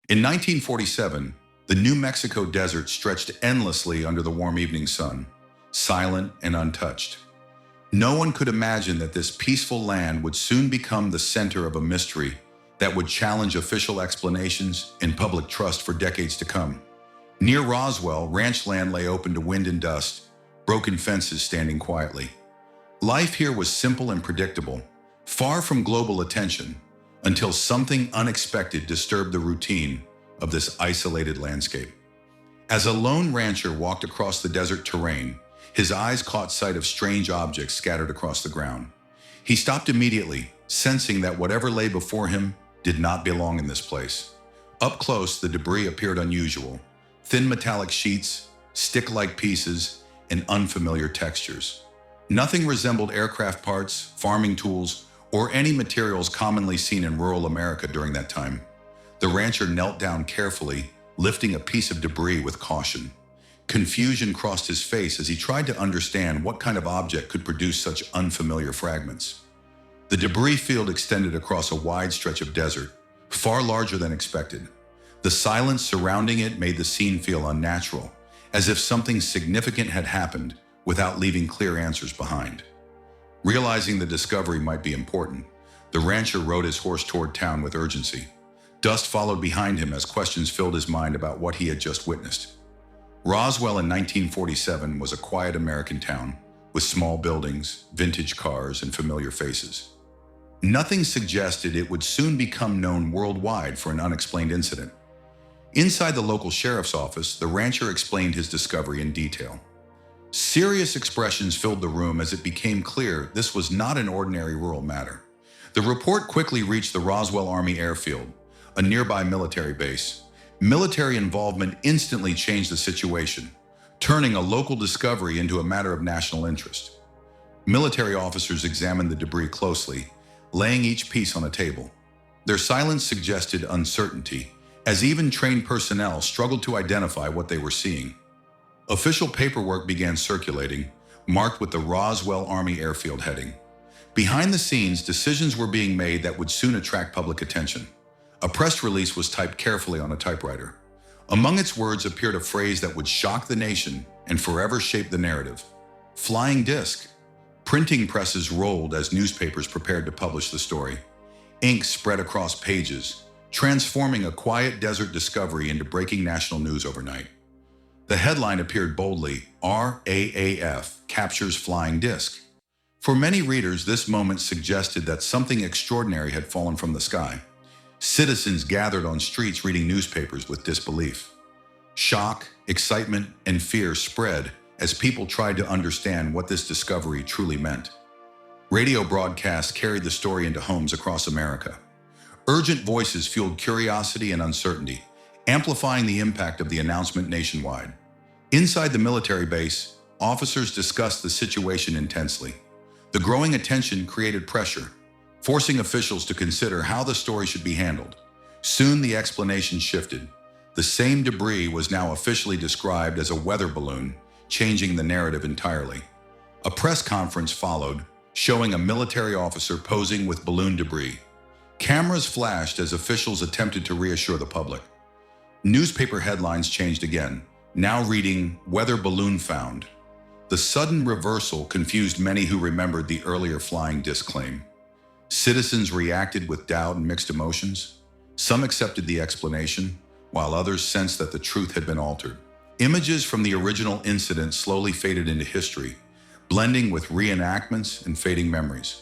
In 1947, the New Mexico desert stretched endlessly under the warm evening sun, silent and untouched. No one could imagine that this peaceful land would soon become the center of a mystery that would challenge official explanations and public trust for decades to come. Near Roswell, ranch land lay open to wind and dust, broken fences standing quietly. Life here was simple and predictable, far from global attention, until something unexpected disturbed the routine of this isolated landscape. As a lone rancher walked across the desert terrain, his eyes caught sight of strange objects scattered across the ground. He stopped immediately, sensing that whatever lay before him did not belong in this place. Up close, the debris appeared unusual: thin metallic sheets, stick-like pieces, and unfamiliar textures. Nothing resembled aircraft parts, farming tools, or any materials commonly seen in rural America during that time. The rancher knelt down carefully, lifting a piece of debris with caution. Confusion crossed his face as he tried to understand what kind of object could produce such unfamiliar fragments. The debris field extended across a wide stretch of desert, far larger than expected. The silence surrounding it made the scene feel unnatural, as if something significant had happened without leaving clear answers behind. Realizing the discovery might be important, the rancher rode his horse toward town with urgency. Dust followed behind him as questions filled his mind about what he had just witnessed. Roswell in 1947 was a quiet American town with small buildings, vintage cars, and familiar faces. Nothing suggested it would soon become known worldwide for an unexplained incident. Inside the local sheriff's office, the rancher explained his discovery in detail. Serious expressions filled the room as it became clear this was not an ordinary rural matter. The report quickly reached the Roswell Army Airfield, a nearby military base. Military involvement instantly changed the situation, turning a local discovery into a matter of national interest. Military officers examined the debris closely, laying each piece on a table. Their silence suggested uncertainty, as even trained personnel struggled to identify what they were seeing. Official paperwork began circulating, marked with the Roswell Army Airfield heading. Behind the scenes, decisions were being made that would soon attract public attention. A press release was typed carefully on a typewriter. Among its words appeared a phrase that would shock the nation and forever shape the narrative: flying disc. Printing presses rolled as newspapers prepared to publish the story. Ink spread across pages, transforming a quiet desert discovery into breaking national news overnight. The headline appeared boldly: RAAF captures flying disc. For many readers, this moment suggested that something extraordinary had fallen from the sky. Citizens gathered on streets reading newspapers with disbelief. Shock, excitement, and fear spread as people tried to understand what this discovery truly meant. Radio broadcasts carried the story into homes across America. Urgent voices fueled curiosity and uncertainty, amplifying the impact of the announcement nationwide. Inside the military base, officers discussed the situation intensely. The growing attention created pressure, forcing officials to consider how the story should be handled. Soon the explanation shifted. The same debris was now officially described as a weather balloon, changing the narrative entirely. A press conference followed, showing a military officer posing with balloon debris. Cameras flashed as officials attempted to reassure the public. Newspaper headlines changed again, now reading, "Weather balloon found." The sudden reversal confused many who remembered the earlier flying disc claim. Citizens reacted with doubt and mixed emotions. Some accepted the explanation, while others sensed that the truth had been altered. Images from the original incident slowly faded into history, blending with reenactments and fading memories.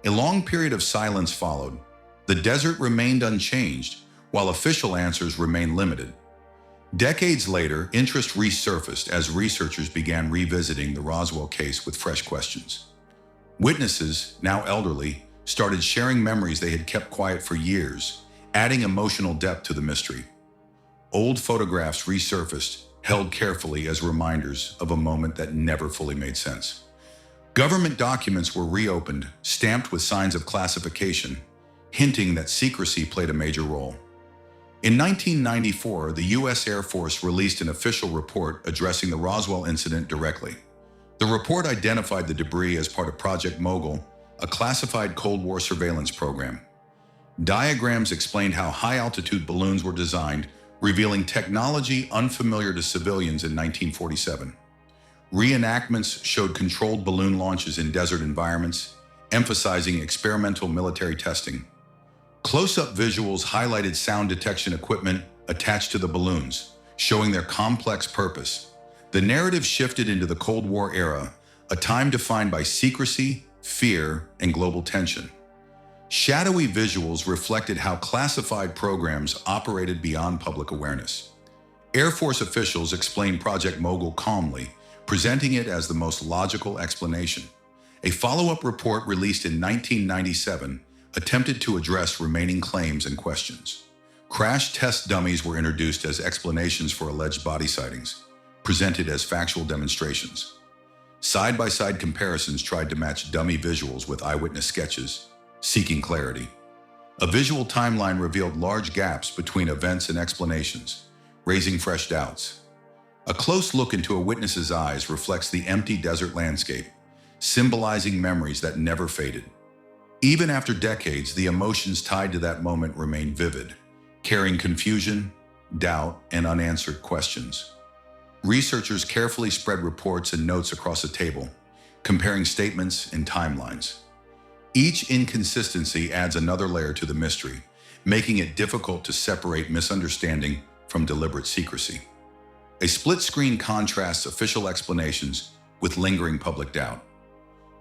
A long period of silence followed. The desert remained unchanged, while official answers remained limited. Decades later, interest resurfaced as researchers began revisiting the Roswell case with fresh questions. Witnesses, now elderly, started sharing memories they had kept quiet for years, adding emotional depth to the mystery. Old photographs resurfaced, held carefully as reminders of a moment that never fully made sense. Government documents were reopened, stamped with signs of classification, hinting that secrecy played a major role. In 1994, the U.S. Air Force released an official report addressing the Roswell incident directly. The report identified the debris as part of Project Mogul, a classified Cold War surveillance program. Diagrams explained how high-altitude balloons were designed, revealing technology unfamiliar to civilians in 1947. Reenactments showed controlled balloon launches in desert environments, emphasizing experimental military testing. Close-up visuals highlighted sound detection equipment attached to the balloons, showing their complex purpose. The narrative shifted into the Cold War era, a time defined by secrecy, fear, and global tension. Shadowy visuals reflected how classified programs operated beyond public awareness. Air Force officials explained Project Mogul calmly, presenting it as the most logical explanation. A follow-up report released in 1997 attempted to address remaining claims and questions. Crash test dummies were introduced as explanations for alleged body sightings, presented as factual demonstrations. Side-by-side comparisons tried to match dummy visuals with eyewitness sketches, seeking clarity. A visual timeline revealed large gaps between events and explanations, raising fresh doubts. A close look into a witness's eyes reflects the empty desert landscape, symbolizing memories that never faded. Even after decades, the emotions tied to that moment remain vivid, carrying confusion, doubt, and unanswered questions. Researchers carefully spread reports and notes across a table, comparing statements and timelines. Each inconsistency adds another layer to the mystery, making it difficult to separate misunderstanding from deliberate secrecy. A split screen contrasts official explanations with lingering public doubt.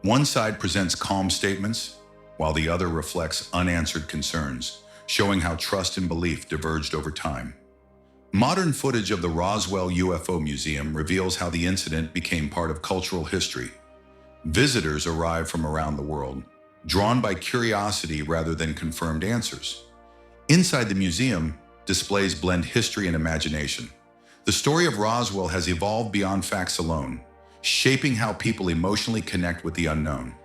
One side presents calm statements, while the other reflects unanswered concerns, showing how trust and belief diverged over time. Modern footage of the Roswell UFO Museum reveals how the incident became part of cultural history. Visitors arrive from around the world, drawn by curiosity rather than confirmed answers. Inside the museum, displays blend history and imagination. The story of Roswell has evolved beyond facts alone, shaping how people emotionally connect with the unknown.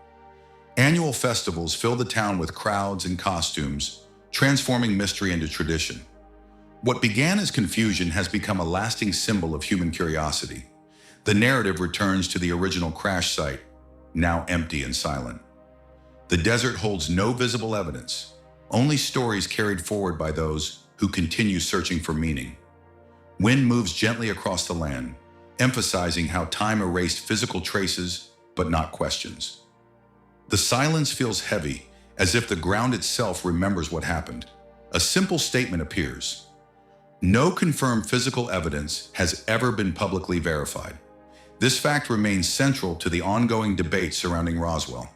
Annual festivals fill the town with crowds and costumes, transforming mystery into tradition. What began as confusion has become a lasting symbol of human curiosity. The narrative returns to the original crash site, now empty and silent. The desert holds no visible evidence, only stories carried forward by those who continue searching for meaning. Wind moves gently across the land, emphasizing how time erased physical traces, but not questions. The silence feels heavy, as if the ground itself remembers what happened. A simple statement appears. No confirmed physical evidence has ever been publicly verified. This fact remains central to the ongoing debate surrounding Roswell.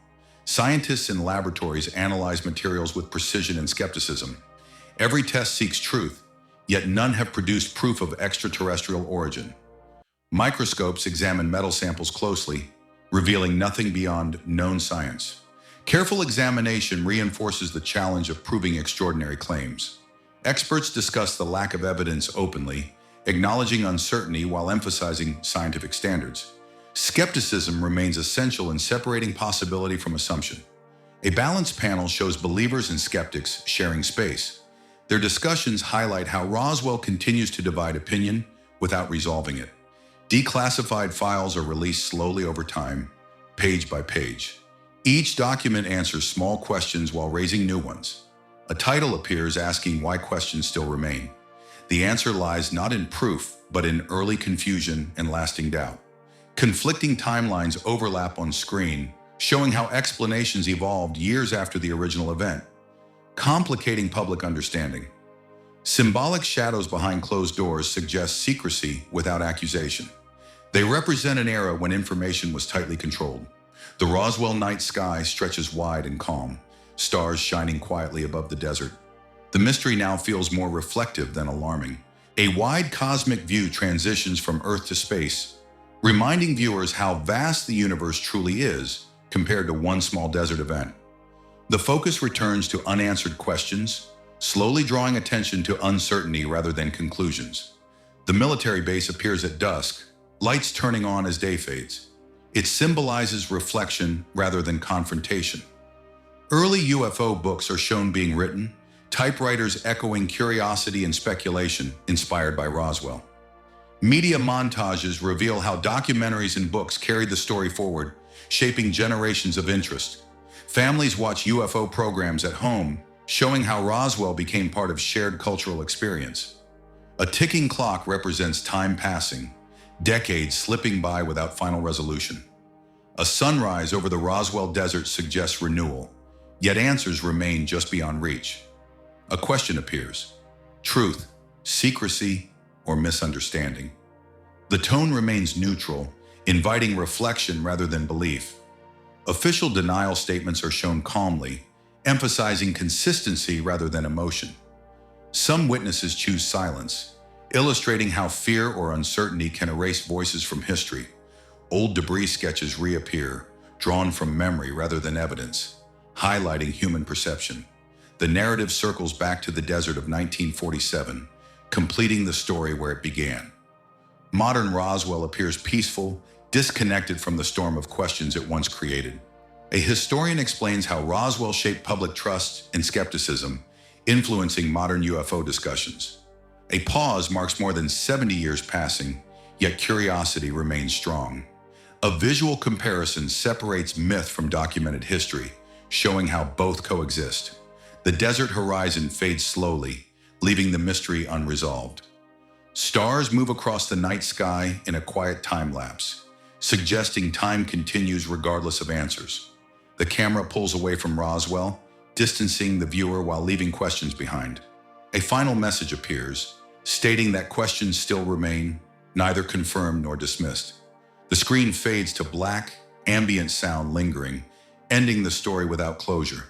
Scientists in laboratories analyze materials with precision and skepticism. Every test seeks truth, yet none have produced proof of extraterrestrial origin. Microscopes examine metal samples closely, revealing nothing beyond known science. Careful examination reinforces the challenge of proving extraordinary claims. Experts discuss the lack of evidence openly, acknowledging uncertainty while emphasizing scientific standards. Skepticism remains essential in separating possibility from assumption. A balanced panel shows believers and skeptics sharing space. Their discussions highlight how Roswell continues to divide opinion without resolving it. Declassified files are released slowly over time, page by page. Each document answers small questions while raising new ones. A title appears asking why questions still remain. The answer lies not in proof, but in early confusion and lasting doubt. Conflicting timelines overlap on screen, showing how explanations evolved years after the original event, complicating public understanding. Symbolic shadows behind closed doors suggest secrecy without accusation. They represent an era when information was tightly controlled. The Roswell night sky stretches wide and calm, stars shining quietly above the desert. The mystery now feels more reflective than alarming. A wide cosmic view transitions from Earth to space, reminding viewers how vast the universe truly is compared to one small desert event. The focus returns to unanswered questions, slowly drawing attention to uncertainty rather than conclusions. The military base appears at dusk, lights turning on as day fades. It symbolizes reflection rather than confrontation. Early UFO books are shown being written, typewriters echoing curiosity and speculation inspired by Roswell. Media montages reveal how documentaries and books carried the story forward, shaping generations of interest. Families watch UFO programs at home, showing how Roswell became part of shared cultural experience. A ticking clock represents time passing, decades slipping by without final resolution. A sunrise over the Roswell desert suggests renewal, yet answers remain just beyond reach. A question appears: truth, secrecy, or misunderstanding? The tone remains neutral, inviting reflection rather than belief. Official denial statements are shown calmly, emphasizing consistency rather than emotion. Some witnesses choose silence, illustrating how fear or uncertainty can erase voices from history. Old debris sketches reappear, drawn from memory rather than evidence, highlighting human perception. The narrative circles back to the desert of 1947, completing the story where it began. Modern Roswell appears peaceful, disconnected from the storm of questions it once created. A historian explains how Roswell shaped public trust and skepticism, influencing modern UFO discussions. A pause marks more than 70 years passing, yet curiosity remains strong. A visual comparison separates myth from documented history, showing how both coexist. The desert horizon fades slowly, leaving the mystery unresolved. Stars move across the night sky in a quiet time lapse, suggesting time continues regardless of answers. The camera pulls away from Roswell, distancing the viewer while leaving questions behind. A final message appears, stating that questions still remain, neither confirmed nor dismissed. The screen fades to black, ambient sound lingering, ending the story without closure.